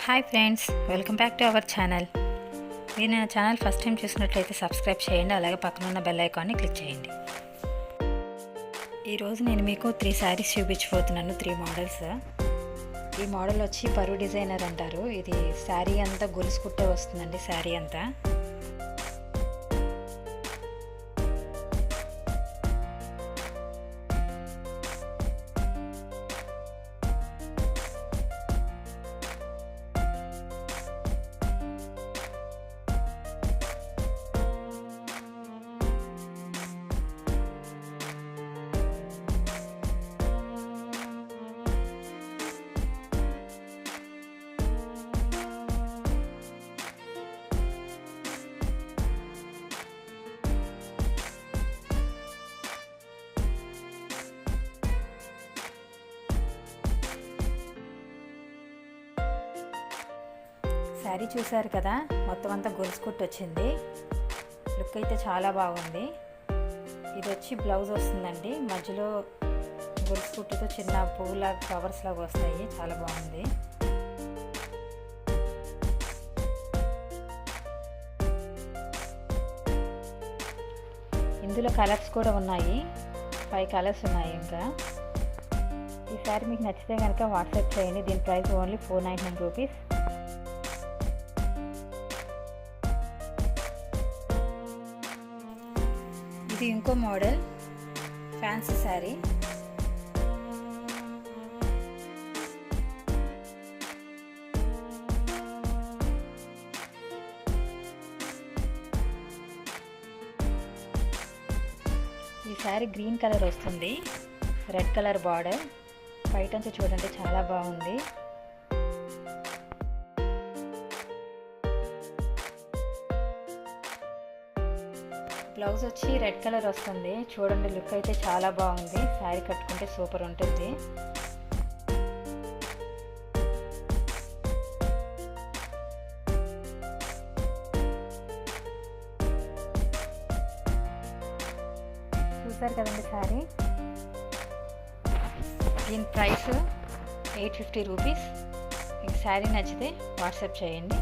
Hi friends, welcome back to our channel. మీరు నా channel first time చూసినట్లయితే subscribe చేయండి, అలాగే పక్కన ఉన్న బెల్ ఐకాన్ని క్లిక్ చేయండి. ఈరోజు నేను మీకు 3 శారీస్ చూపించబోతున్నాను, 3 మోడల్స్. ఈ మోడల్ వచ్చి పరువు డిజైనర్ అంటారు. ఇది శారీ అంతా గొలుసు కుట్టే వస్తుందండి. శారీ అంతా శారీ చూసారు కదా, మొత్తం అంతా గొలుసు కుట్టు వచ్చింది. లుక్ అయితే చాలా బాగుంది. ఇది వచ్చి బ్లౌజ్ వస్తుందండి. మధ్యలో గొలుసు కుట్టుతో చిన్న పువ్వులా ఫ్లవర్స్ లాగా వస్తాయి. చాలా బాగుంది. ఇందులో కలర్స్ కూడా ఉన్నాయి. 5 కలర్స్ ఉన్నాయి. ఇంకా ఈ శారీ మీకు నచ్చితే కనుక వాట్సాప్ చేయండి. దీని ప్రైస్ ఓన్లీ 499 రూపీస్. ఇది ఇంకో మోడల్ ఫ్యాన్సీ శారీ. ఈ శారీ గ్రీన్ కలర్ వస్తుంది, రెడ్ కలర్ బార్డర్. బయట నుంచి చూడండి, చాలా బాగుంది. బ్లౌజ్ వచ్చి రెడ్ కలర్ వస్తుంది. చూడండి, లుక్ అయితే చాలా బాగుంది. శారీ కట్టుకుంటే సూపర్ ఉంటుంది. చూసారు కదండి శారీ. దీని ప్రైస్ 850 రూపీస్. మీకు శారీ నచ్చితే వాట్సాప్ చేయండి.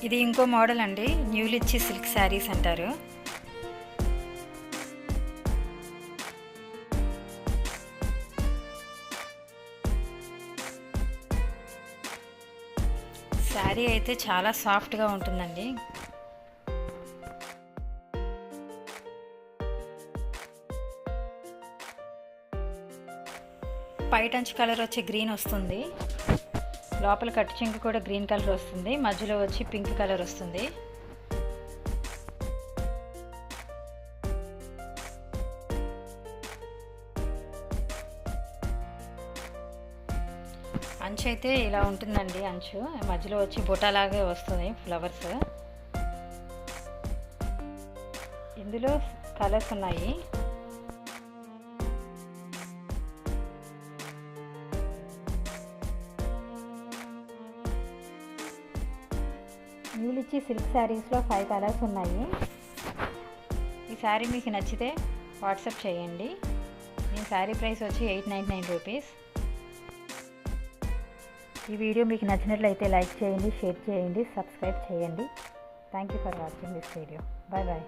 ఇది ఇంకో మోడల్ అండి, న్యూలిచ్చి సిల్క్ శారీస్ అంటారు. శారీ అయితే చాలా సాఫ్ట్గా ఉంటుందండి. పైటంచు కలర్ వచ్చి గ్రీన్ వస్తుంది. లోపల కట్టు చెంగు కూడా గ్రీన్ కలర్ వస్తుంది. మధ్యలో వచ్చి పింక్ కలర్ వస్తుంది. అంచు అయితే ఇలా ఉంటుందండి. అంచు మధ్యలో వచ్చి బుట్టలాగే వస్తుంది, ఫ్లవర్స్. ఇందులో కలర్స్ ఉన్నాయి. న్యూలిచ్చి సిల్క్ శారీస్లో 5 కలర్స్ ఉన్నాయి. ఈ శారీ మీకు నచ్చితే వాట్సాప్ చేయండి. ఈ శారీ ప్రైస్ వచ్చి 899 రూపీస్. ఈ వీడియో మీకు నచ్చినట్లయితే లైక్ చేయండి, షేర్ చేయండి, సబ్స్క్రైబ్ చేయండి. Thank you for watching this video. Bye bye.